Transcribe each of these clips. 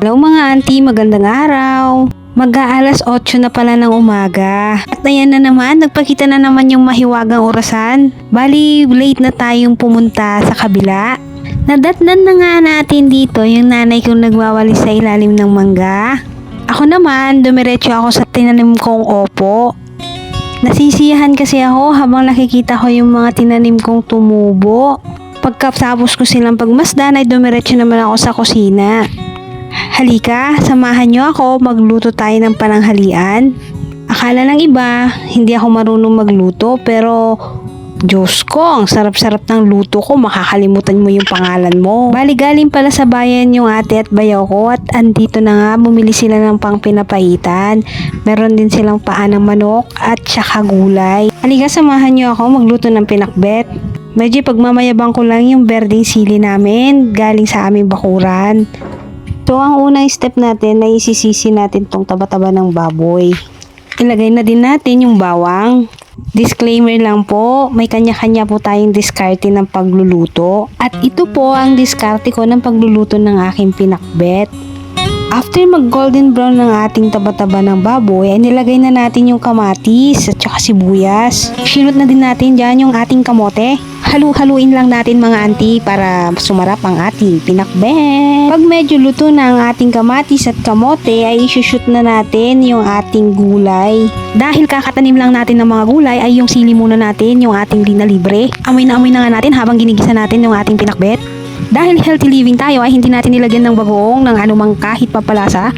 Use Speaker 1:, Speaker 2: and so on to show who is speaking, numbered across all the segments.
Speaker 1: Hello mga auntie, magandang araw. Mag-aalas 8 na pala ng umaga. At ayan na naman, nagpakita na naman yung mahiwagang orasan. Bali, late na tayong pumunta sa kabila. Nadatnan na nga natin dito yung nanay kong nagwawalis sa ilalim ng mangga. Ako naman, dumiretso ako sa tinanim kong opo. Nasisiyahan kasi ako habang nakikita ko yung mga tinanim kong tumubo. Pagkatapos ko silang pagmasdan ay dumiretso naman ako sa kusina. Halika, samahan nyo ako, magluto tayo ng pananghalian. Akala ng iba, hindi ako marunong magluto pero Diyos ko, ang sarap-sarap ng luto ko, makakalimutan mo yung pangalan mo. Bali galing pala sa bayan yung ate at bayaw ko at andito na nga, bumili sila ng pang pinapaitan. Meron din silang paa ng manok at saka gulay. Halika, samahan nyo ako magluto ng pinakbet. Medyo pagmamayabang ko lang yung berdeng sili namin, galing sa aming bakuran. So ang unang step natin ay isisisi natin tong taba-taba ng baboy. Ilagay na din natin yung bawang. Disclaimer lang po, may kanya-kanya po tayong diskarte ng pagluluto. At ito po ang diskarte ko ng pagluluto ng aking pinakbet. After mag golden brown ng ating taba-taba ng baboy, ay nilagay na natin yung kamatis at saka sibuyas. Sinut na din natin dyan yung ating kamote. Halu-haluin lang natin mga auntie para sumarap ang ating pinakbet. Pag medyo luto na ang ating kamatis at kamote, ay isushoot na natin yung ating gulay. Dahil kakatanim lang natin ng mga gulay, ay yung sili muna natin, yung ating libre. Amoy na nga natin habang ginigisa natin yung ating pinakbet. Dahil healthy living tayo, ay hindi natin nilagyan ng bagoong ng anumang kahit papalasa.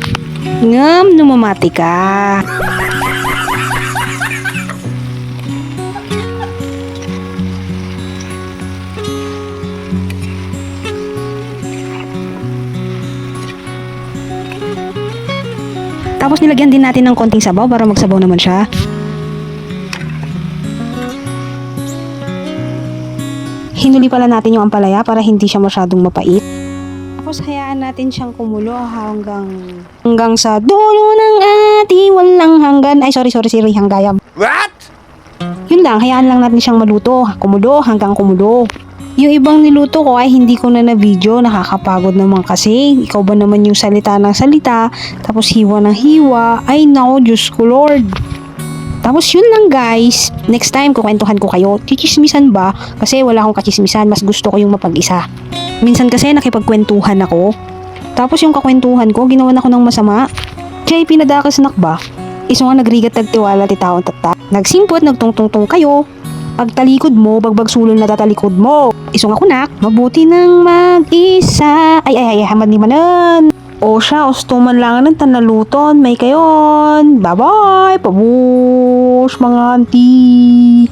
Speaker 1: Ngam, numamati ka. Tapos nilagyan din natin ng konting sabaw para magsabaw naman siya. Hinuli pala natin yung ampalaya para hindi siya masyadong mapait. Tapos hayaan natin siyang kumulo hanggang sa dulo ng ating walang hanggan. Ay sorry, hanggayam.
Speaker 2: What?
Speaker 1: Yun lang, hayaan lang natin siyang maluto. Kumulo hanggang kumulo. Yung ibang niluto ko ay hindi ko na video, nakakapagod naman kasi. Ikaw ba naman yung salita ng salita, tapos hiwa ng hiwa. Ay nako, Diyos ko Lord. Tapos yun lang guys, next time kukwentuhan ko kayo. Chichismisan ba? Kasi wala akong kachismisan, mas gusto ko yung mapag-isa. Minsan kasi nakipagkwentuhan ako. Tapos yung kakwentuhan ko, ginawan ako ng masama. Jay, pinadakas nak ba? Iso nga nagrigat nagtiwala ti taon tata. Nagsimpot, nagtungtungtong kayo. Pagtalikod mo, bagbag sulol na tatalikod mo. Isong ako nak, mabuti nang mag-isa. Ay, hamad ni manan. O siya, ostuman lang ng tanaluton. May kayon. Bye-bye, pabush mga auntie.